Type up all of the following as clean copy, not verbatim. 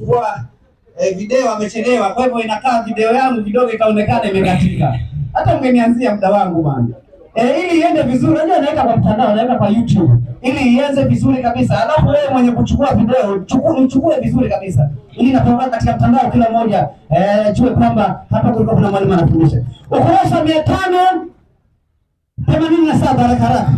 kwa video amechelewa, kwa hivyo inakaa video yangu kidogo ikaonekana imekatika. Hata mngenianzia muda wangu bwana. Ili iende vizuri, unajua naweka kwa mtandao, naweka kwa YouTube. Ili ianze vizuri kabisa. Alafu wewe mwenye kuchukua video, chukue vizuri kabisa. Ili inapotoka katika mtandao kila mmoja jue kwamba hapa kulikuwa kuna mwalimu anafundisha. Ukurasa 587 haraka.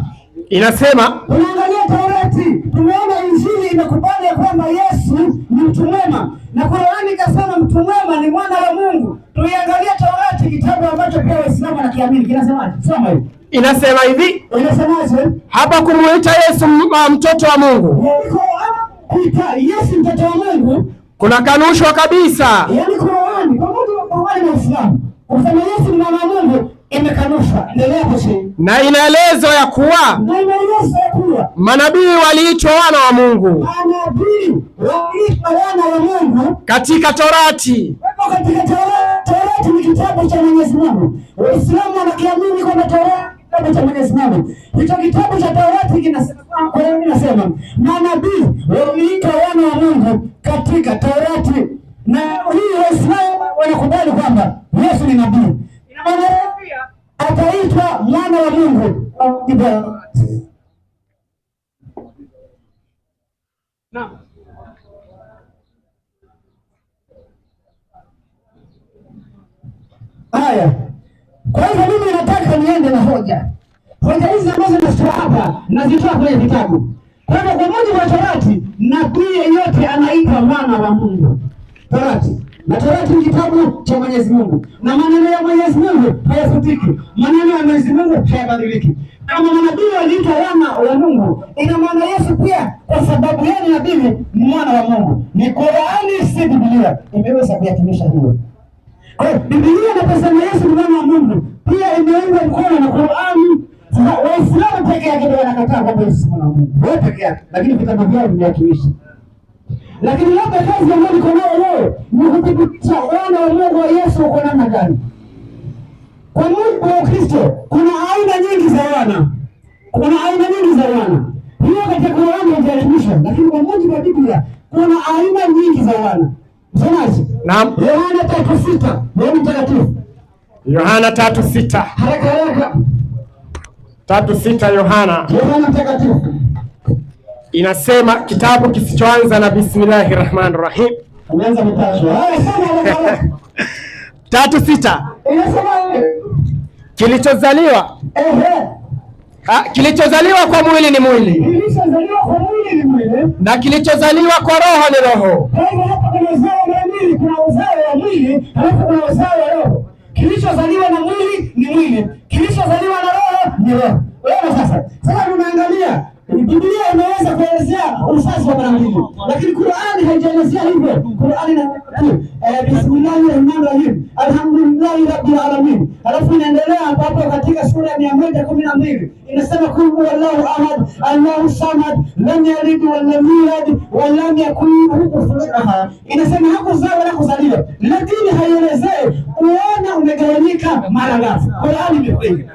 Inasema unaangalia Taurati, tumeona Injili inakubali kwamba Yesu ni mtu mwema na Qur'ani ikasema mtu mwema ni mwana wa Mungu. Tuiangalia Taurati, kitabu ambacho pia Waislamu wanakiamini, kinasemaje? Soma hivi. Inasema hivi. Inasemaje? Hapa kumuita Yesu mtoto wa Mungu. Kuita Yesu mtoto wa Mungu kuna kanushwa kabisa. Yaani Qur'ani, kwa mujibu wa Qur'ani na Uislamu, kusema Yesu ni mwana wa Mungu imekanushwa. Endelea kusema. Na inaelezwa ya kuwa manabii waliitwa wana wa Mungu. Manabii waliitwa wana wa Mungu katika Torati. Katika Torati ni kitabu cha Mwenyezi Mungu. Waislamu wanakiamini kwamba Torati kitabu cha Mwenyezi Mungu. Hicho kitabu cha Torati kinasema manabii waliitwa wana wa Mungu katika Torati. Na hii Waislamu wanakubali kwamba Yesu ni nabii. Ina maana ataitwa mwana wa Mungu. Naam. Haya. Kwa hivyo mimi nataka niende na hoja. Hoja hizi ambazo nazitoa hapa nazitoa kwenye vitabu. Kwa hivyo kwa mujibu wa Torati, nabii yeyote anaitwa mwana wa Mungu. Torati. Na Torati ni kitabu cha Mwenyezi Mungu. Na maneno ya Mwenyezi Mungu hayafutiki. Maneno ya Mwenyezi Mungu hayabadiliki. Kama manabii waliitwa wana wa Mungu, ina maana Yesu pia kwa sababu yeye ni nabii ni mwana wa Mungu. Ni Qur'ani, si Biblia imeweza kuyatimisha hiyo. Kwa hiyo Biblia inaposema Yesu ni mwana wa Mungu, pia imeungwa mkono na Qur'ani. Waislamu pekee yake ndio wanakataa kwamba Yesu ni mwana wa Mungu. Wao pekee yake, lakini vitabu vyao vimeyatimisha. Lakini labda kazi ambayo niko nayo leo ni kuthibitisha wana wa Mungu wa Yesu uko namna gani. Kwa mujibu wa Kristo kuna aina nyingi za wana. Kuna aina nyingi za wana. Hiyo katika Qur'ani haijaelezwa, lakini kwa mujibu wa Biblia kuna aina nyingi za wana. Msomaji? Naam. Yohana 3:6. Mungu mtakatifu. Yohana 3:6. Haraka haraka. 3:6 Yohana. Yohana mtakatifu. Inasema kitabu kisichoanza na Bismillahirrahmanirrahim. Umeanza mtasho. Haya sana. 3:6. Inasema kilichozaliwa kilichozaliwa kwa mwili ni mwili. Kilichozaliwa kwa mwili ni mwili. Na kilichozaliwa kwa roho ni roho. Kwa hivyo hapa kuna uzao wa mwili, kuna uzao wa mwili, halafu kuna uzao wa roho. Kilichozaliwa na mwili ni mwili. Kilichozaliwa na roho ni roho. Wewe sasa tunaangalia Biblia inaweza kuelezea uzazi wa mara mbili, lakini Qur'ani haijaelezea hivyo. Qur'ani inasema Bismillahirrahmanirrahim, alhamdulillahi rabbil alamin. Alafu inaendelea hapo katika sura ya 112 inasema kul huwallahu ahad, Allahu samad, lam yalid wa lam yulad wa lam yakul lahu kufuwan ahad. Inasema hakuzaa wala kuzaliwa, lakini haielezei uona umegawanyika mara ngapi. Qur'ani imekwenda,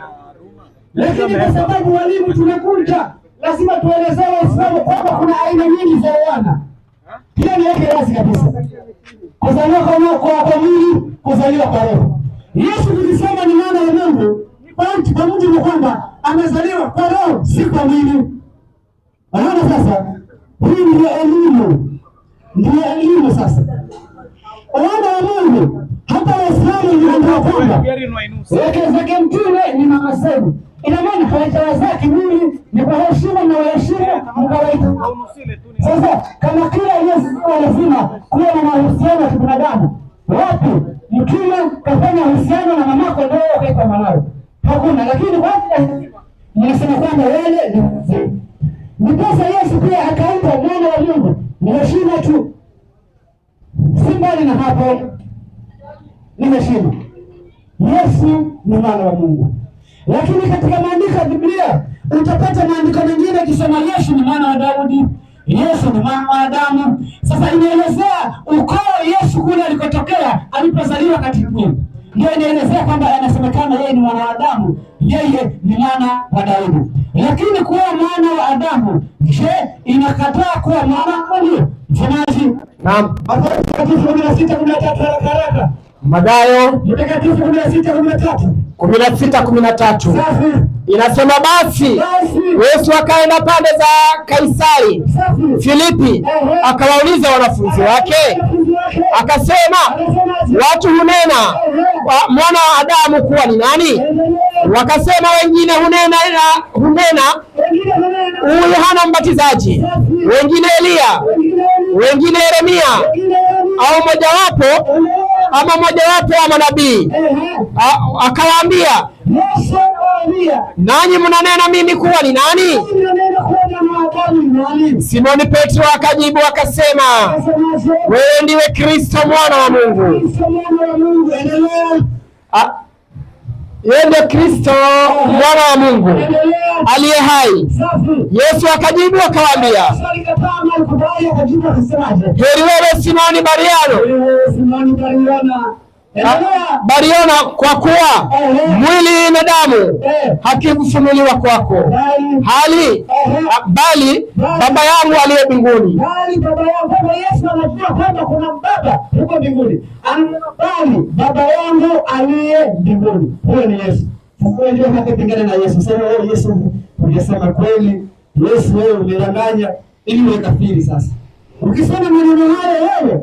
lakini kwa sababu walimu tunakuja lazima tuelezee Waislamu kwamba kuna aina nyingi za wana. Hiyo ni yake wazi kabisa. Kuzaliwa kwa mwili, kuzaliwa kwa roho. Yesu tulisema ni mwana wa Mungu, ni kwa mujibu kwamba amezaliwa kwa roho, si kwa mwili. Unaona sasa? Hii ndio elimu. Ndio elimu sasa. Wana wa Mungu, hata Waislamu ndio kwamba wake zake mtume ni mama zenu. Ina maana hawajawa zake mwili ni kwa heshima na waheshimu mkawaita. Sasa kama kila Yesu lazima kuwa na mahusiano ya kibinadamu, wapi mtume kafanya uhusiano na mamako ndio ukaita mwanao? Hakuna. Lakini wapi mnasema kwamba wale ni mzee. Ndiposa Yesu pia akaita mwana wa Mungu. Ni heshima tu, si mbali na hapo, ni heshima. Yesu ni mwana wa Mungu. Lakini katika maandiko ya Biblia utapata maandiko mengine yakisema Yesu ni mwana wa Daudi, Yesu ni mwana wa Adamu. Sasa inaelezea ukoo Yesu kule alikotokea alipozaliwa katika mwili. Ndio inaelezea kwamba anasemekana yeye ni mwana wa Adamu, yeye ni mwana wa Daudi. Lakini kuwa mwana wa Adamu, je, inakataa kuwa mwana wa Mungu? Msomaji. Naam. Mathayo Mtakatifu 16:13 haraka. Mathayo Mtakatifu 16:13. 16:13. Safi. Inasema basi Yesu akaenda pande za Kaisari Filipi, akawauliza wanafunzi wake akasema, watu hunena mwana wa Adamu kuwa ni nani? Wakasema, wengine hunena huyu Yohana Mbatizaji, wengine Elia, wengine Yeremia au mojawapo wa manabii. Akawaambia, nanyi mnanena mimi kuwa ni nani? Simoni Petro akajibu akasema, wewe ndiwe Kristo mwana wa Mungu. Yeye ndiye Kristo mwana wa Mungu aliye hai. Yesu akajibu akawaambia, heri wewe Simoni Bariona, kwa kuwa mwili na damu hakikufunuliwa kwako, bali Baba yangu aliye mbinguni. Yesu anajua kwamba kuna Baba huko mbinguni. Bali Baba yangu aliye mbinguni. Huyo ni Yesu. Sasa ndio hakupingana na Yesu. Sasa wewe Yesu ungesema kweli, Yesu wewe umedanganya ili uwe kafiri sasa. Ukisema maneno haya wewe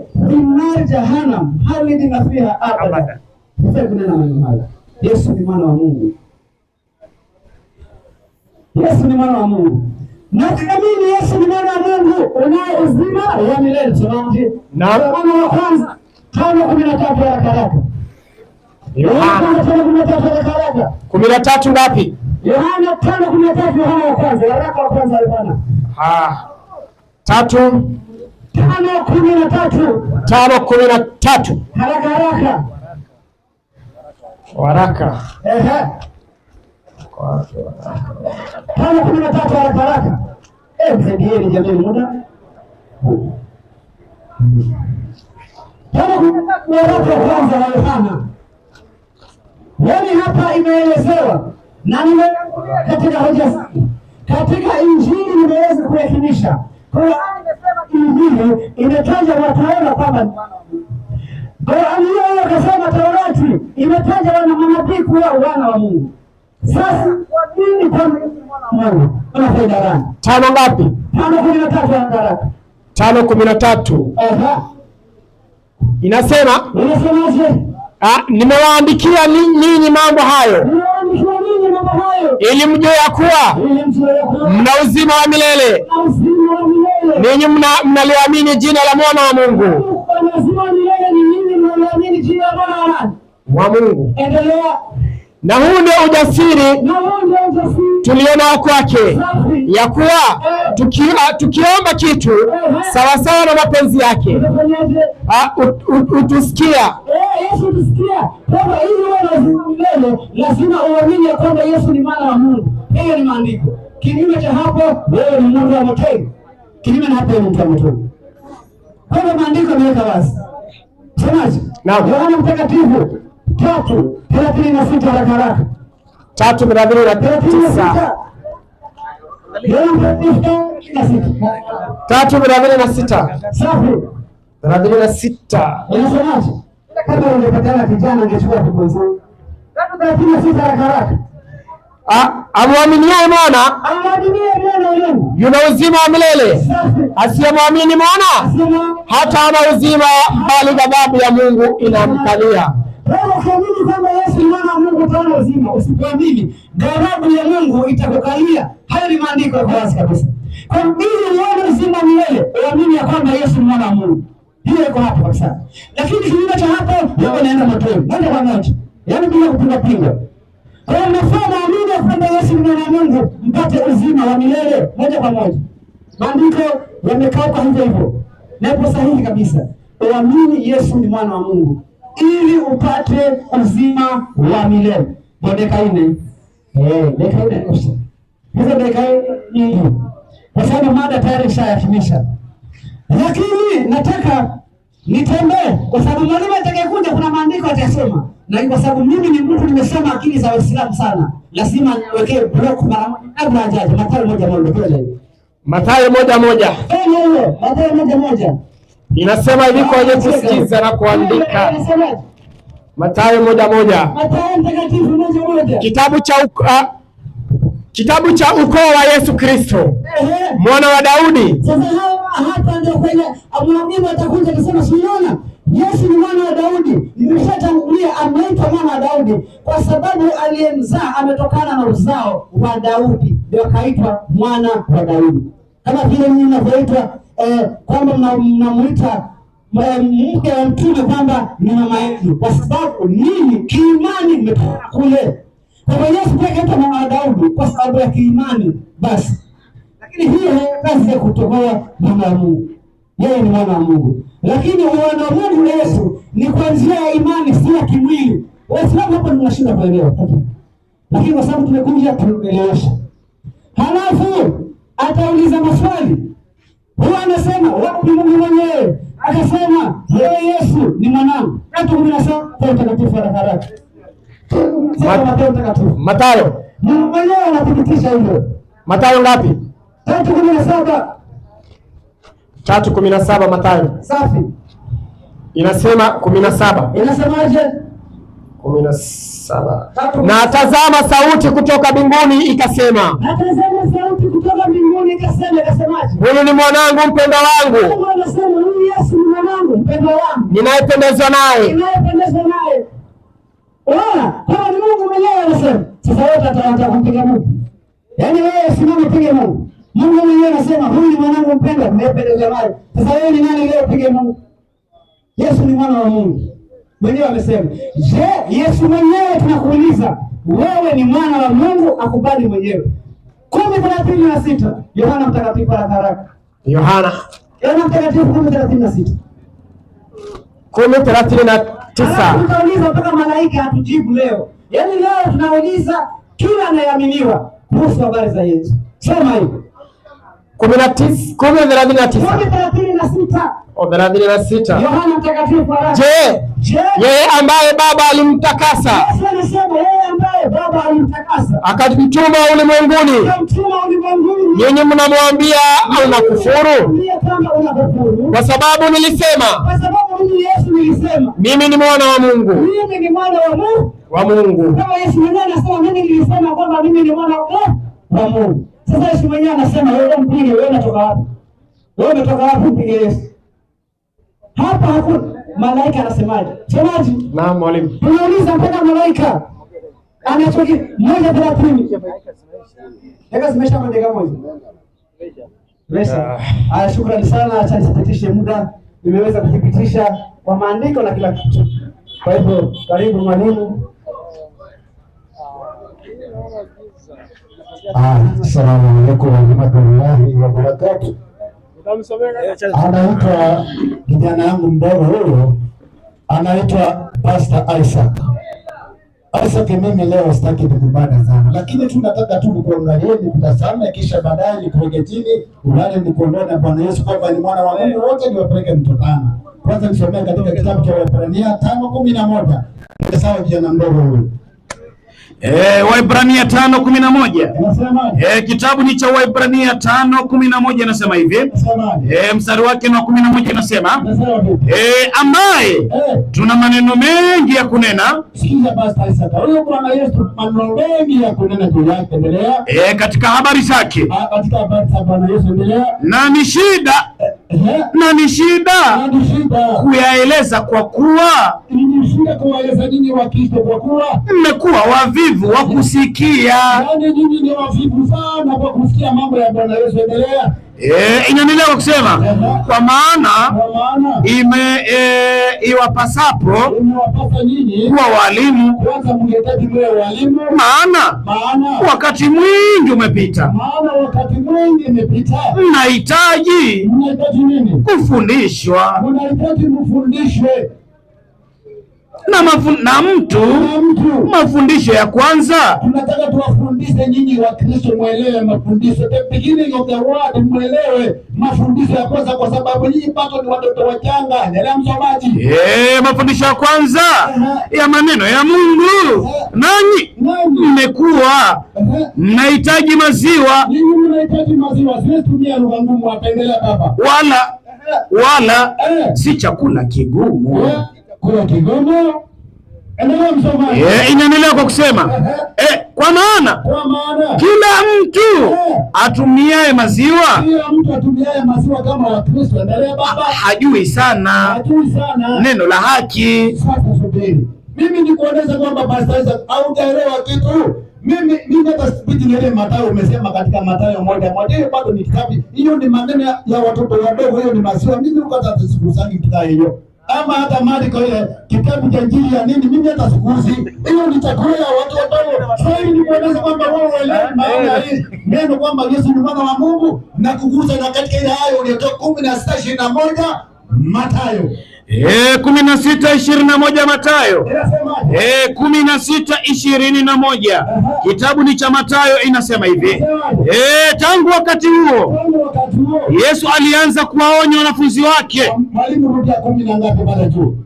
ni jahannam, halidina fiha abada. Sasa kunena maneno haya. Yesu ni mwana wa Mungu. Yesu ni mwana wa Mungu. Na tunaamini Yesu ni mwana wa Mungu, unaye uzima wa milele. Tunaamini. Yohana wa kwanza 5:13 haraka. Yohana 5:13 13 ngapi? Yohana 5:13 Yohana wa kwanza, waraka wa kwanza Yohana. 5:13 haraka. Waraka. 5:13 haraka. Msaidieni jamii muda. 5:13 waraka wa kwanza wa Yohana. Yaani hapa imeelezewa na nimeangalia katika hoja zangu. Katika Injili nimeweza kuyakinisha. Qur'ani inasema Injili imetaja wataona kwamba ni wana wa Mungu. Qur'ani hiyo ikasema Taurati imetaja wana manabii kuwa wana wa Mungu. Sasa kwa nini kama ni mwana wa Mungu? Kuna faida gani? 5 ngapi? 5:13 haraka. 5:13. Inasemaje? Nimewaandikia ninyi mambo hayo ili mjue ya kuwa mna uzima wa milele, ninyi mnaliamini jina la mwana wa Mungu. Na huu ndio ujasiri tulionao kwake, ya kuwa tukiomba kitu sawasawa na mapenzi yake utusikia. Yesu tusikia. Kwa hiyo wewe lazima uamini kwamba Yesu ni mwana wa Mungu. Hiyo ni maandiko. Kinyume cha hapo wewe ni mtu wa motoni. Kinyume na hapo ni mtu wa motoni. Kwa hiyo maandiko yameweka wazi. Semaje? Yohana Mtakatifu 3:36 haraka. 3:36. 3:36. Safi. 36. Unasemaje? Kama ungepatana kijana angechukua kuponza. 3:36 haraka. Amwaminiaye mwana yuna uzima wa milele, asiyemwamini mwana hata ana uzima, bali ghadhabu ya Mungu inamkalia. Ukiamini kwamba Yesu ni mwana wa Mungu utaona uzima. Usipoamini ghadhabu ya Mungu itakukalia. Hayo ni maandiko ya wazi kabisa. Kwa nini uone uzima wa milele? Uamini ya kwamba Yesu ni mwana wa Mungu. Hiyo iko hapo kabisa. Lakini kinyume cha hapo wewe unaenda motoni. Moja kwa moja. Yaani bila kupinga. Kwa hiyo mnafanya amini kwamba Yesu ni mwana wa Mungu mpate uzima wa milele moja kwa moja. Maandiko yamekauka hivyo. Na ipo sahihi kabisa. Uamini Yesu ni mwana wa Mungu ili upate uzima wa milele. Dakika 4. Dakika 4 kosa. Hizo dakika nyingi. Kwa sababu mada tayari ishahitimisha. Lakini nataka nitembee kwa sababu mwalimu atakayekuja kuna maandiko atasoma. Na kwa sababu mimi ni mtu nimesoma akili za Waislamu sana. Lazima niwekee block mara moja kabla hajaje. Mathayo 1:1 pale. Mathayo 1:1. Mathayo 1:1. Inasema hivi kwa wenye kusikiza na kuandika. Mathayo 1:1. Mathayo mtakatifu 1:1. Kitabu cha ukoo wa Yesu Kristo, mwana wa Daudi. Sasa hapa ndio kwenye mwalimu atakuja kusema siona Yesu ni mwana wa Daudi. Nimeshatangulia ameitwa mwana wa Daudi kwa sababu aliyemzaa ametokana na uzao wa Daudi, ndio akaitwa mwana wa Daudi. Kama vile mimi ninavyoitwa kwamba mnamuita mke wa mtume kwamba ni mama yetu, kwa sababu nini? Kiimani mmetoka kule. Kwa Yesu pia akaitwa mwana wa Daudi kwa sababu ya kiimani basi. Lakini hiyo kazi ya kutoboa mwana wa Mungu. Yeye ni mwana wa Mungu. Lakini mwana wa Mungu Yesu ni kwa njia ya imani, si ya kimwili. Waislamu hapa tunashinda kuelewa. Lakini kwa sababu tumekuja tunaelewesha. Halafu atauliza maswali. Huyo anasema wapi Mungu mwenyewe? Akasema wewe Yesu ni mwanangu. 3:17 kwa utakatifu wa haraka. Mathayo. Mungu mwenyewe anathibitisha hilo. Mathayo ngapi? 3:17. 3:17 Mathayo. Safi. Inasema 17. Inasemaje? 17. Na tazama sauti kutoka mbinguni ikasema. Na tazama sauti kutoka mbinguni ikasema, ikasemaje? Huyu ni mwanangu mpendwa wangu. Mungu anasema huyu Yesu ni mwanangu mpendwa wangu. Ninayependezwa naye. Ninayependezwa naye. Kama ni Mungu mwenyewe anasema. Sasa wote ataanza kumpiga Mungu. Yaani wewe simama pige Mungu. Mungu mwenyewe anasema huyu ni mwanangu mpendwa, ninayependezwa naye. Sasa wewe ni nani leo pige Mungu? Yesu ni mwana wa Mungu. Mwenyewe amesema. Je, Yesu mwenyewe tunakuuliza, wewe ni mwana wa Mungu? Akubali mwenyewe. 10:36 Yohana mtakatifu haraka. Yohana mtakatifu 10:36. 10:39. Tutauliza mpaka malaika atujibu leo. Yaani leo tunauliza kila anayeaminiwa kuhusu habari za Yesu. Sema hiyo. 10:36. 36. Yohana mtakatifu haraka. Je, yeye ambaye Baba alimtakasa. Yesu anasema yeye ambaye Baba alimtakasa akamtuma ulimwenguni. Ninyi mnamwambia unakufuru? Kwa sababu nilisema. Kwa sababu mimi Yesu nilisema. Mimi ni mwana wa Mungu. Mimi ni mwana wa Mungu. Wa Mungu. Kama Yesu mwenyewe anasema mimi nilisema kwamba mimi ni mwana wa Mungu. Sasa Yesu mwenyewe anasema wewe mpige, wewe unatoka wapi? Wewe umetoka wapi mpige Yesu? Hapa hakuna malaika anasemaje? Semaji? Naam mwalimu. Tunauliza mpaka malaika anachoki 1:30. Dakika zimesha kwa dakika moja. Shukrani sana, acha nisipitishe muda. Nimeweza kuthibitisha kwa maandiko na kila kitu. Kwa hivyo karibu mwalimu. Assalamu alaykum wa rahmatullahi wa barakatuh. Anaitwa kijana yangu mdogo huyo, anaitwa Pastor Isaac. Isaac, mimi leo sitaki nikubana sana, lakini tunataka tu nikuangalie, nikutazame, kisha baadaye nikuweke chini, ulale nikuondoe na Bwana Yesu kwamba ni mwana wa Mungu, wote niwapeleke mtotana. Kwanza nisomee katika kitabu cha Waebrania 5:11. Sawa kijana mdogo huyo. Waebrania 5:11. Kitabu ni cha Waebrania 5:11 nasema hivi. Mstari wake wa 11 nasema ambaye tuna maneno mengi ya kunena. Sikiza basi Isaac. Huyo Bwana Yesu maneno mengi ya kunena juu yake, endelea. Katika habari zake. Katika habari za Bwana Yesu, endelea. Na ni shida. Na ni shida kuyaeleza kwa kuwa kuwaeleza nyinyi wa Kristo kwa kuwa mmekuwa wavivu wa kusikia. Yaani nyinyi ni wavivu sana kwa kusikia mambo ya Bwana Yesu, endelea. Inaendelea kusema kwa maana iwapasapo kuwa walimu, kwanza mngehitaji mwe walimu, maana wakati mwingi umepita. Mnahitaji nini? Kufundishwa. Mnahitaji mfundishwe. na mtu mafundisho ya kwanza. Tunataka tuwafundishe nyinyi wa Kristo, muelewe mafundisho. The beginning of the word, muelewe mafundisho ya kwanza, kwa sababu nyinyi bado ni watoto wachanga. Endelea msomaji. Mafundisho ya kwanza ya maneno ya Mungu. Nanyi mmekuwa mnahitaji maziwa. Nyinyi mnahitaji maziwa. Siwezi tumia lugha ngumu, apendelea baba. Wala si chakula kigumu. Kuna kigumu. Endelea msomaji. Inaendelea kwa kusema kwa maana kila mtu atumiaye maziwa, kama wa Kristo, endelea baba, hajui sana neno la haki. Sasa subiri. Mimi nikueleza kwamba Pastor Isaac hautaelewa kitu. Mimi hata sipiti ile Mathayo umesema katika Mathayo 1:1. Hiyo bado ni kitabu. Hiyo ni maneno ya watoto wadogo, hiyo ni maziwa. Mimi ukata sikusangi kitabu hiyo. Ama hata Marko ile kitabu cha Injili ya nini, mimi hata sikuzi. Hiyo ni chakula ya watu wadogo. Sasa ni kueleza kwamba wao wale maana hii neno kwamba Yesu ni mwana wa Mungu na kugusa na katika ile hayo uliotoka 16:21 Mathayo. 16:21 Mathayo. 16:21 kitabu ni cha Mathayo, inasema hivi. Tangu wakati huo Yesu alianza kuwaonya wanafunzi wake. Mwalimu, rudia 10 na ngapi pale juu?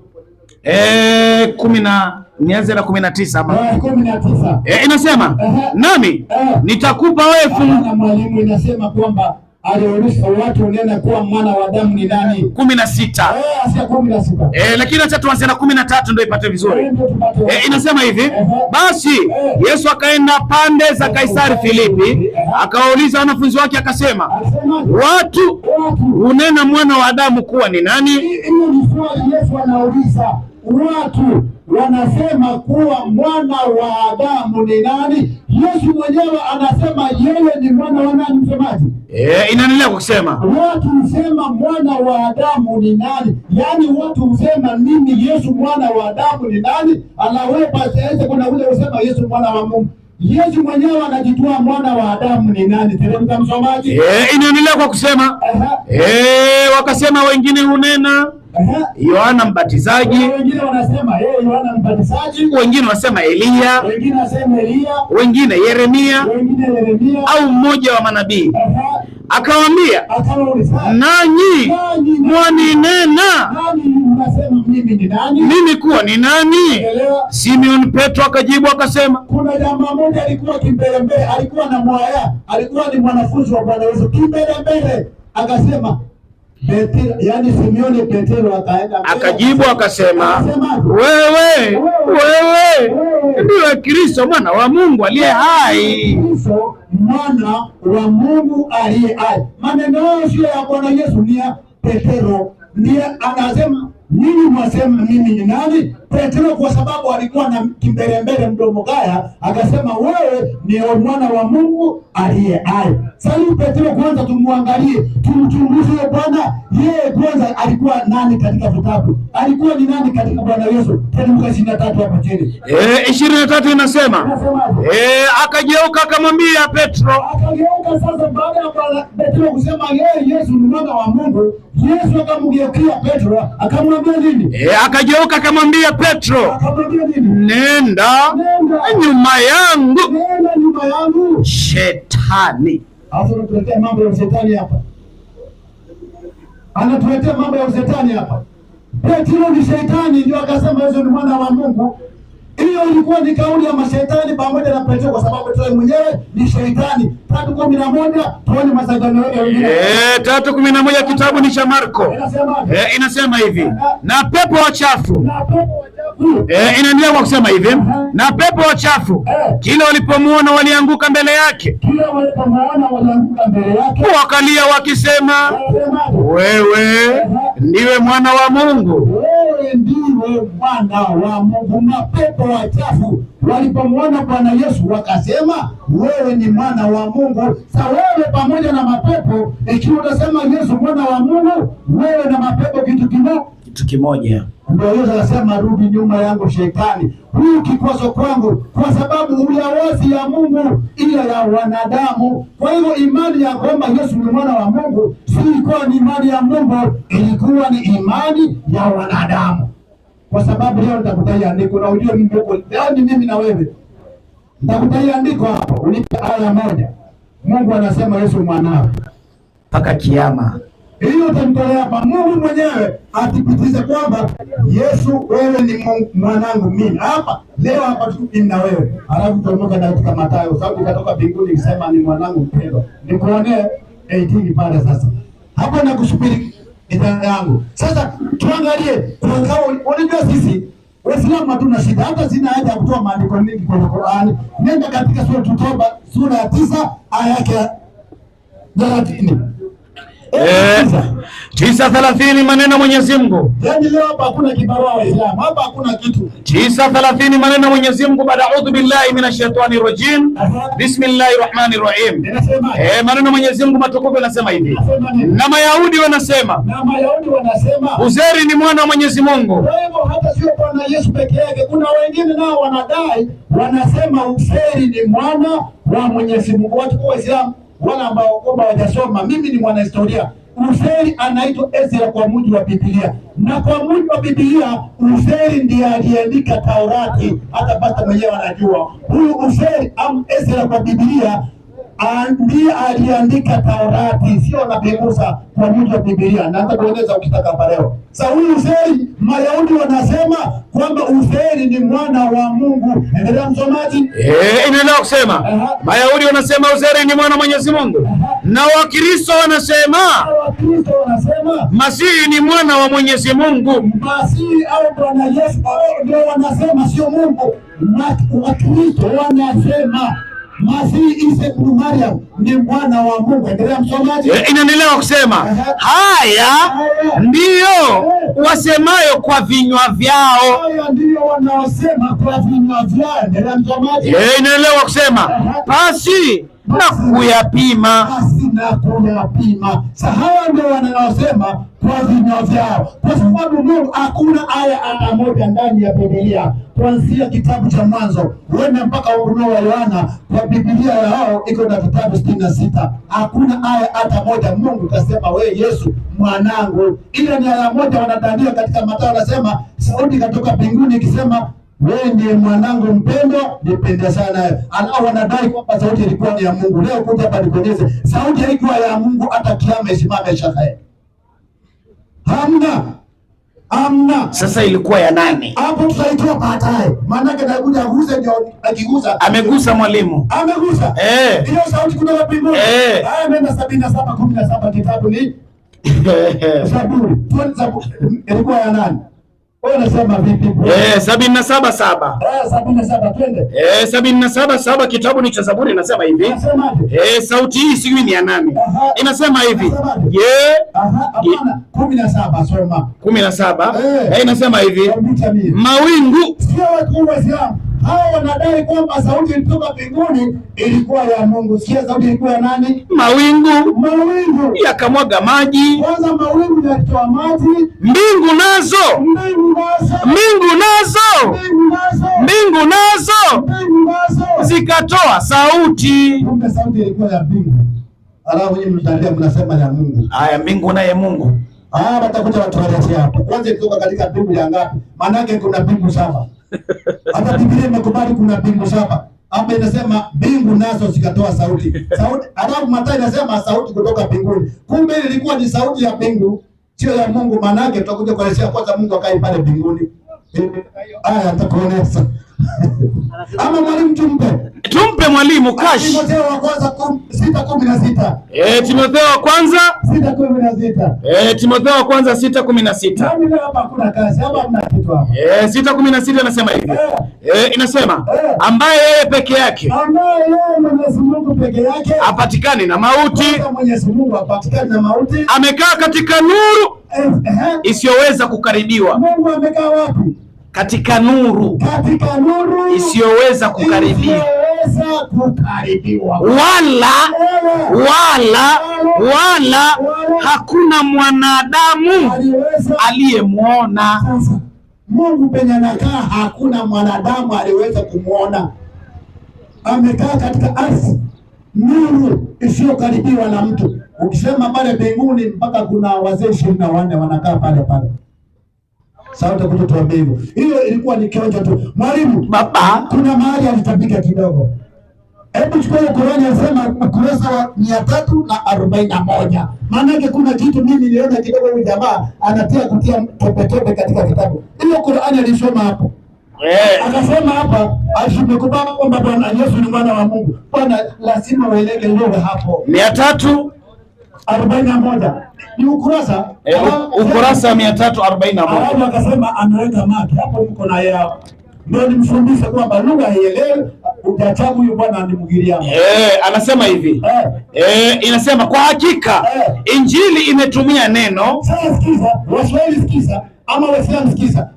nianze na 19 ama 19. Inasema nami nitakupa wewe fungu. Mwalimu, inasema kwamba aliuliza watu unena kuwa mwana wa Adamu ni nani? 16. Asia 16. Lakini acha tuanze na 13 ndio ipate vizuri. Inasema hivi, basi Yesu akaenda pande za Kaisari Filipi, akawauliza wanafunzi wake akasema, watu unena mwana wa Adamu kuwa ni nani? Hiyo ni swali Yesu anauliza. Watu wanasema kuwa mwana wa Adamu ni nani? Yesu mwenyewe anasema yeye ni mwana wa nani, msemaji? Inaendelea kusema watu husema mwana wa Adamu ni nani? Yaani watu husema mimi Yesu mwana wa Adamu ni nani? Anawepa sasa kuna ule husema Yesu mwana wa Mungu. Yesu mwenyewe anajitoa mwana wa Adamu ni nani? Teremka msomaji. Inaendelea kwa kusema wakasema wengine hunena Yohana Mbatizaji, wengine wanasema Yohana Mbatizaji, wengine wanasema Elia, wengine Yeremia, au mmoja wa manabii. Akawaambia, nanyi mwaninena mimi kuwa ni nani? Simon Petro akajibu akasema, kuna jamaa mmoja alikuwa kimbelembele, alikuwa na mwaya, alikuwa ni mwanafunzi wa Bwana Yesu, kimbelembele akasema yani Simeoni Petro akajibu akasema, wewe ndiye Kristo mwana wa Mungu aliye hai. Kristo mwana wa Mungu aliye hai. Maneno sio ya Bwana Yesu, ni ya Petro. Ndiye anasema nini mwasema mimi ni nani? Petro kwa sababu alikuwa na kimbelembele mdomo gaya, akasema wewe ni mwana wa Mungu aliye hai. Sasa Petro kwanza tumuangalie, tumchunguze Bwana, yeye kwanza alikuwa nani katika vitabu? Alikuwa ni nani katika Bwana Yesu? Teremka 23 hapo chini. 23 inasema akageuka akamwambia Petro. Akageuka sasa baada ya Petro kusema yeye Yesu ni mwana wa Mungu, Yesu akamgeukia Petro akamwambia nini? Akageuka akamwambia Petro, nenda nyuma yangu Shetani. Anatuletea mambo ya Shetani hapa. Anatuletea mambo ya Shetani hapa. Petro ni Shetani, ndio akasema Yesu ni mwana wa Mungu. Hiyo ilikuwa ni kauli ya mashetani pamoja na Petro, kwa sababu Petro mwenyewe ni Shetani. 3:11 tuone mashaitani yote wengine. 3:11 kitabu ni cha Marko. Inasema hivi, na pepo wachafu. Inaendelea kwa kusema hivi, na pepo wachafu kila walipomuona walianguka mbele yake. Wakalia wakisema, wewe ndiwe mwana wa Mungu. Wewe ndiwe mwana wa Mungu. Mapepo wachafu walipomuona Bwana Yesu wakasema, wewe ni mwana wa Mungu. Sasa wewe pamoja na mapepo, ikiwa unasema Yesu mwana wa Mungu, wewe na mapepo kitu kimoja. Ndio Yesu anasema, rudi nyuma yangu Shetani, huyu kikwazo kwangu, kwa sababu uliawasi ya Mungu ila ya wanadamu. Kwa hivyo imani ya kwamba Yesu ni mwana wa Mungu si ilikuwa ni imani ya Mungu, ilikuwa ni imani ya wanadamu. kwa sababu leo nitakutajia andiko na ujue Mungu leo ni mimi na wewe. Nitakutajia andiko hapo, unipe aya moja. Mungu anasema Yesu mwanao mpaka kiyama. Hiyo utamtolea hapa. Mungu mwenyewe athibitishe kwamba Yesu wewe ni mwanangu mimi. Hapa leo hapa tu mimi na wewe. Alafu tuondoka na katika Mathayo, sauti katoka mbinguni ikisema ni mwanangu mpendwa. Nikuonee 18 pale sasa. Hapo nakusubiri kijana yangu. Sasa tuangalie kwa unajua sisi Waislamu hatuna shida, hata sina haja ya kutoa maandiko mengi kwenye Qur'ani. Nenda katika sura ya 9 aya yake ya 30. 9:30 maneno Mwenyezi Mungu. Yaani leo hapa hakuna kibarua Waislamu, hapa hakuna kitu. 9:30 maneno Mwenyezi Mungu, baada a'udhu billahi minash shaitani rajim. Bismillahir rahmanir rahim. Maneno Mwenyezi Mungu matukufu yanasema hivi. Na Mayahudi wanasema Uzeri ni mwana wa Mwenyezi Mungu. Kwa hivyo hata sio Bwana Yesu peke yake, kuna wengine nao wanadai wanasema Uzeri ni mwana wa Mwenyezi Mungu. Watu wa Waislamu wala ambao kwamba hawajasoma, mimi ni mwanahistoria. Uzeri anaitwa Ezra kwa mujibu wa Biblia, na kwa mujibu wa Biblia Uzeri ndiye aliandika Taurati. Hata pasta mwenyewe anajua huyu Uzeri am Ezra kwa Biblia ndiye aliandika Taurati, sio Nabii Musa kwa mujibu wa Biblia, na hata kueleza ukitaka hapa leo. Sasa huyu Uzeri Mayahudi wanasema kwamba Uzeri ni mwana wa Mungu. Endelea msomaji. Inaendelea kusema Mayahudi wanasema Uzeri ni mwana wa Mwenyezi Mungu. Na Wakristo wanasema Masihi ni mwana wa Mwenyezi Mungu. Masihi au Bwana Yesu ndio wanasema, sio Mungu. Wakristo wanasema Masihi Isa ibn Maryam ni mwana wa Mungu. Endelea msomaji. Inaendelea kusema haya ndiyo wasemayo kwa vinywa vyao. Haya ndiyo wanaosema kwa vinywa vyao. Endelea msomaji. Inaendelea kusema basi na kuyapima. Sasa hawa ndio wanaosema kwa vinywa vyao, kwa sababu Mungu hakuna aya hata moja ndani ya Biblia kuanzia kitabu cha Mwanzo uende mpaka Ufunuo wa Yohana. Kwa Biblia yao iko na vitabu 66, hakuna aya hata moja Mungu kasema we Yesu mwanangu. Ile ni aya moja wanadandia katika Mathayo, anasema sauti katoka mbinguni ikisema wewe ndiye mwanangu mpendwa, nipende sana. Anao wanadai kwamba sauti ilikuwa ni ya Mungu. Leo kuja hapa nikueleze sauti haikuwa ya Mungu, hata kiama isimame shakae. Hamna. Sasa ilikuwa ya nani? Hapo tutaitoa baadaye. Maana yake nakuja aguze, ndio akigusa. Amegusa mwalimu. Amegusa. Hiyo sauti kutoka mbinguni. Haya nenda 77:17 kitabu ni Zaburi. Zaburi ilikuwa ya nani? Wewe unasema vipi bro? 77:7. 77 twende. 77:7 kitabu ni cha Zaburi, inasema hivi. Sauti hii sijui ni ya nani. Inasema hivi. Hapana 17 soma. 17. Inasema hivi. Mawingu. Sio watu wa Islam. Hao wanadai kwamba sauti ilitoka mbinguni ilikuwa ya Mungu. Sikia, sauti ilikuwa ya nani? Mawingu yakamwaga maji. Kwanza mawingu yakitoa maji, mbingu nazo zikatoa sauti. Kumbe sauti ilikuwa ya mbingu. Alafu nyinyi mtaendelea mnasema ya Mungu. Haya, mbingu naye Mungu. Watakuja watu waletea hapo. Kwanza ilitoka katika mbingu ya ngapi? Maana yake kuna mbingu 7. Hata Biblia imekubali kuna mbingu 7. Hapa inasema mbingu nazo zikatoa sauti. Alafu Mathayo inasema sauti kutoka mbinguni. Kumbe ilikuwa ni sauti ya mbingu, sio ya Mungu. Maana yake tutakuja kuelezea kwanza Mungu akae pale mbinguni. Atakuonesha. Ama mwalimu tumpe mwalimu kash. Timotheo wa kwanza 6:16. Timotheo wa kwanza 6:16. Timotheo wa kwanza 6:16. Mimi hapa kuna kazi, hapa mna kitu hapa. 6:16 inasema hivi. Inasema ambaye yeye peke yake, Mwenyezi Mungu peke yake hapatikani na mauti. Mwenyezi Mungu hapatikani na mauti. Amekaa katika nuru isiyoweza kukaribiwa. Mungu amekaa wapi? Katika nuru isiyoweza kukaribiwa, wala hakuna mwanadamu aliyemwona. Mungu penye anakaa hakuna mwanadamu aliweza kumwona. Amekaa katika ardhi, nuru isiyokaribiwa na mtu. Ukisema pale mbinguni mpaka kuna wazee 24 wanakaa pale. Sasa utakuja tuambie hivyo. Hiyo ilikuwa ni kionjo tu. Mwalimu, Baba, kuna mahali alitabika kidogo. Hebu chukua Qur'ani anasema ukurasa wa 341. Maana yake kuna kitu mimi niliona kidogo huyu jamaa kutia tope katika kitabu. Hiyo Qur'ani alisoma hapo. Akasema hapa alishimekubali kwamba Bwana Yesu ni mwana wa Mungu. Bwana lazima ueleke lugha hapo. 341. Ni ukurasa ukurasa 341. Akasema ameweka maki hapo, mko na yao. Ndio nimfundishe kwamba lugha haielewi. Ujachabu huyu bwana animgiria. Anasema hivi. Inasema kwa hakika Injili imetumia neno. Sasa sikiza, Waswahili sikiza, ama Waislamu sikiza.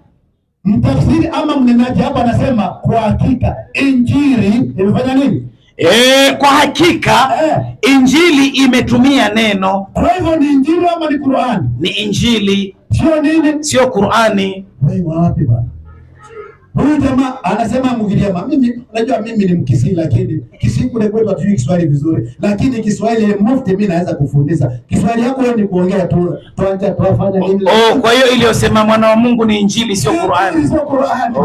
Mtafsiri ama mnenaji hapa anasema kwa hakika Injili imefanya nini? Kwa hakika Injili imetumia neno. Kwa hivyo ni Injili ama ni Qur'ani? Ni Injili. Sio nini? Sio Qur'ani. Wewe wapi bwana? Huyu jamaa anasema Mugiriama. Mimi unajua mimi ni Mkisii, lakini Kisii kule kwetu hatujui Kiswahili vizuri, lakini Kiswahili mufti mimi naweza kufundisha. Kiswahili yako wewe ni kuongea tu, tuanze tuafanye nini? Kwa hiyo iliyosema mwana wa Mungu ni Injili, sio Qur'ani. Sio Qur'ani.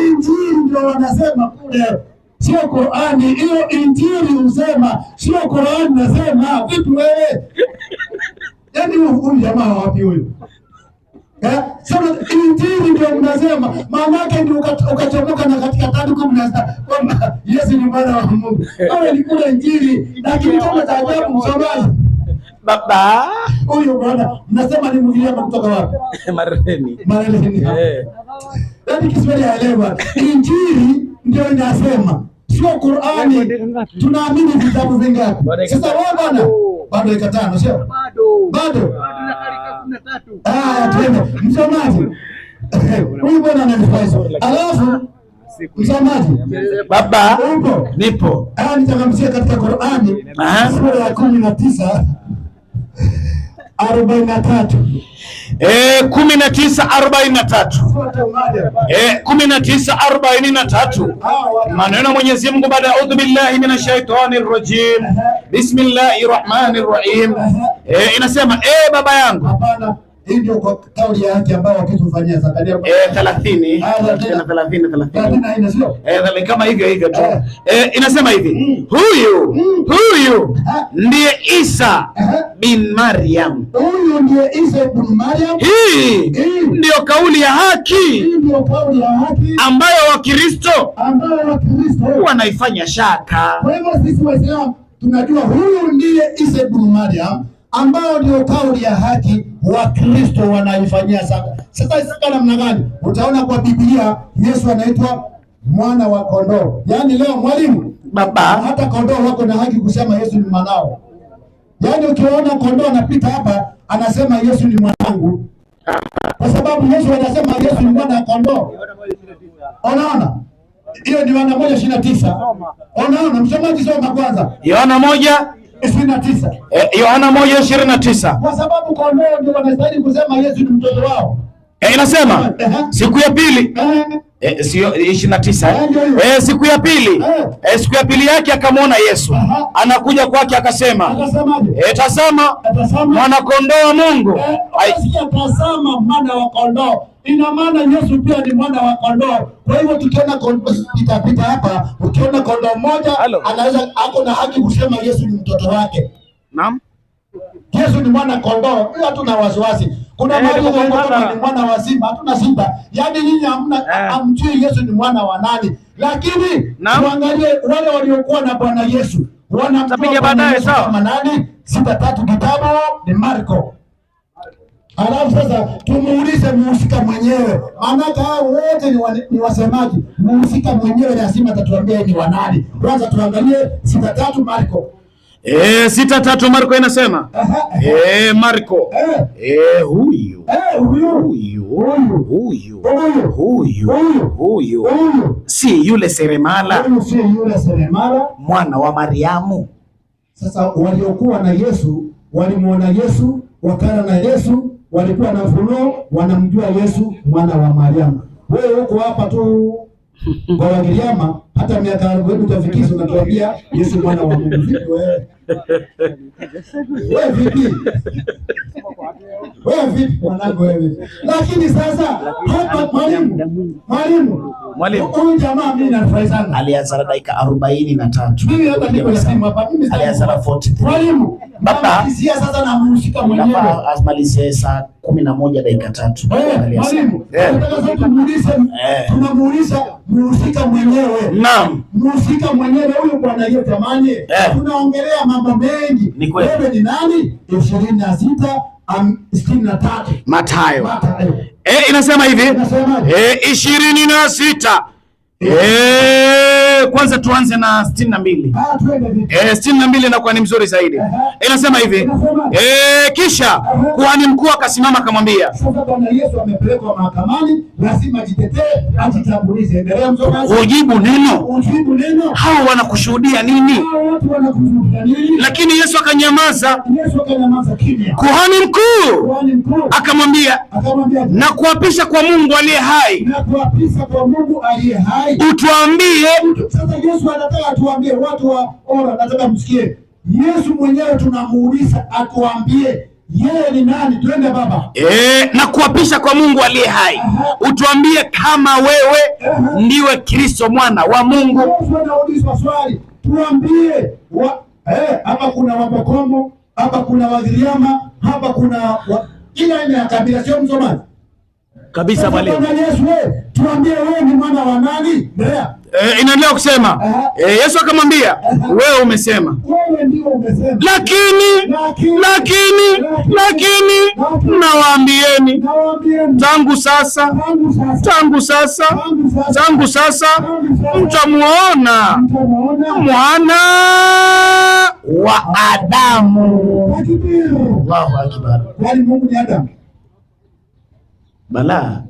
Injili ndio wanasema kule. Sio Qur'ani. Hiyo Injili usema, sio Qur'ani nasema. Vipi wewe? Yaani huyu jamaa wapi huyu? Sasa Injili ndio mnasema, maana yake ndio ukachomoka na katika 3:16 kwamba Yesu ni mwana wa Mungu. Wewe ni kule Injili, lakini kama cha ajabu msomaji. Baba, Huyu bwana mnasema ni Mugiriama kutoka wapi? Marehemu. Yaani Kiswahili haelewa. Injili ndio inasema, sio Qur'ani. Tunaamini vitabu vingapi? Sasa wewe bwana, bado ika 5 sio? Bado. Twende msomaji. Huyu bwana ananifaiza. Alafu msomaji. Baba, upo? nipo. Nitakamsia katika Qur'ani sura ya 19:43. 19:43. Maneno Mwenyezi Mungu baada ya audhu billahi minash shaitani rrajim. Bismillahir rahmanir rahim. Inasema baba yangu. Hapana. Hii ndio kwa kauli yake ambayo wakitufanyia Zakaria 30 haina sio? Kama hivyo tu. Inasema hivi. Huyu ndiye Isa bin Maryam. Huyu ndiye Isa bin Maryam. Hii ndio kauli ya haki ambayo Wakristo wanaifanya shaka. Kwa hivyo sisi Waislamu tunajua huyu ndiye Isa bin Maryam ambao ndio kauli ya haki, Wakristo wanaifanyia saka. Sasa saka namna gani? Utaona kwa Biblia Yesu anaitwa mwana wa kondoo. Yaani leo mwalimu, baba, hata kondoo wako na haki kusema Yesu ni mwanao. Yaani ukiona kondoo anapita hapa anasema Yesu ni mwanangu. Kwa sababu Yesu anasema Yesu ni mwana wa kondoo. Unaona? Hiyo ni Yohana 1:29. Unaona? Msomaji soma kwanza. Yohana 1:29. Yohana 1:29. Kwa sababu kondoo ndio wanastahili kusema Yesu ni mtoto wao. Inasema siku ya pili sio 29. Siku ya pili siku ya pili yake akamwona Yesu anakuja kwake, akasema tazama mwana kondoo wa Mungu. Tazama mwana wa kondoo, ina maana Yesu pia ni mwana wa kondoo. Kwa hivyo tukiona pita hapa, ukiona kondoo mmoja anaweza ako na haki kusema Yesu ni mtoto wake. Naam, Yesu ni mwana kondoo, hatuna wasiwasi. Kuna mahali ni mwana wa simba, hatuna simba. Yaani nyinyi hamjui Yesu ni mwana wa nani. Lakini tuangalie wale waliokuwa na Bwana Yesu. Tutapiga baadaye sawa. Kama nani? 6:3 kitabu ni Marko. Alafu sasa tumuulize muhusika mwenyewe. Maana hao wote ni wasemaji. Muhusika mwenyewe lazima atatuambia ni wa nani. Kwanza tuangalie 6:3 Marko. 6:3 Marko inasema Marko huyu si yule seremala mwana wa Mariamu. Sasa waliokuwa na Yesu walimuona Yesu, wakala na Yesu, walikuwa na ufunuo, wanamjua Yesu mwana wa Mariamu. Wewe uko hapa tu Kwa Wagiriama hata miaka 40 utafikisha unatuambia Yesu mwana wa Mungu. Vipi wewe? Wewe vipi? Wewe vipi mwanangu wewe? Lakini sasa hapa mwalimu huyu jamaa mimi nafurahi sana. Alianza dakika 43. Mimi hata niko na simu hapa. Mimi alianza 43. Mwalimu baba kisia sasa namshika mwenyewe. Azmalize saa 11 dakika 3. Mwalimu nataka sasa tunamuuliza mhusika mwenyewe. Naam. Mhusika mwenyewe huyu bwana yeye jamani. Tunaongelea mambo mengi. Wewe ni nani? 26 63 Mathayo. Inasema hivi 26. Kwanza tuanze na 62. 62 inakuwa ni mzuri zaidi. Inasema hivi kisha kuhani mkuu akasimama akamwambia, sasa Bwana Yesu amepelekwa mahakamani, lazima ajitetee, ajitambulishe. Endelea msomaji. Ujibu neno. Hao wanakushuhudia nini? Hao watu wanakushuhudia nini? Lakini Yesu akanyamaza. Kimya. Kuhani mkuu akamwambia, na kuapisha kwa Mungu aliye hai, utuambie. Sasa Yesu anataka atuambie, watu wa ora, nataka msikie. Yesu mwenyewe tunamuuliza atuambie yeye ni nani. Twende baba. Na kuapisha kwa Mungu aliye hai, utuambie kama wewe ndiwe Kristo mwana wa Mungu. Yesu anaulizwa swali, tuambie hapa kuna Wabokomo, hapa kuna Wagiriama, hapa kuna kila aina ya kabila, sio msomaji kabisa mwalimu. Yesu tuambie wewe ni mwana wa nani? Inaendelea kusema Yesu akamwambia, wewe umesema. Wewe ndio umesema. Lakini nawaambieni, tangu sasa mtamuona mwana wa Adamu. Allahu akbar. Kwani Mungu ni Adamu? Bala.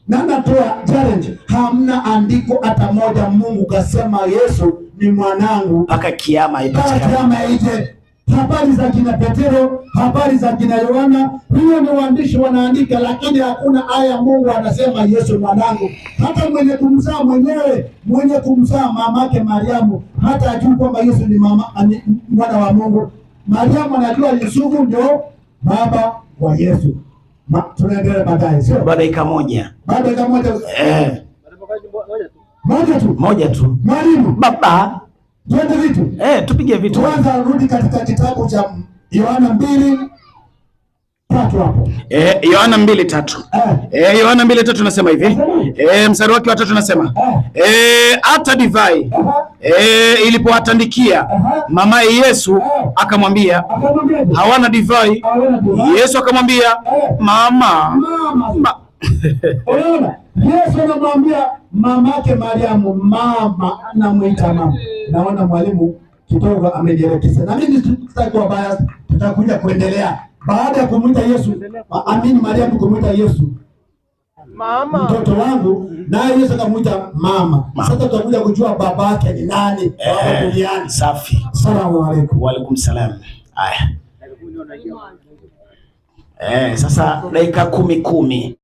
Na natoa challenge, hamna andiko hata moja Mungu kasema Yesu ni mwanangu mpaka kiama ije. Habari za kina Petero, habari za kina Yohana, hiyo ni waandishi wanaandika, lakini hakuna aya Mungu anasema Yesu mwanangu. Hata mwenye kumzaa mwenyewe, mwenye kumzaa mamake Mariamu, hata ajui kwamba Yesu ni mwana wa Mungu. Mariamu anajua Yusufu ndio baba wa Yesu. Tunaendelea baadaye, sio? Dakika moja. Moja tu. Mwalimu. Baba. Twende vitu. Tupige vitu. Kwanza rudi katika kitabu cha Yohana 2:3 hapo. Yohana 2:3. Yohana 2:3 nasema hivi. Mstari wake wa 3 nasema hata divai ilipowatandikia mama Yesu akamwambia hawana divai. Yesu akamwambia mama. Unaona? Yesu anamwambia mamake Mariamu mama, anamuita mama. Naona mwalimu kidogo amejirekebisha. Na mimi sitakuwa bias, tutakuja kuendelea. Baada ya kumuita Yesu, Mariamu kumuita Yesu mama, mtoto wangu, naye Yesu akamuita mama. Sasa tutakuja kujua babake ni nani hapo duniani. Safi. Asalamu alaykum. Wa alaykum salam. Haya. Sasa dakika 10.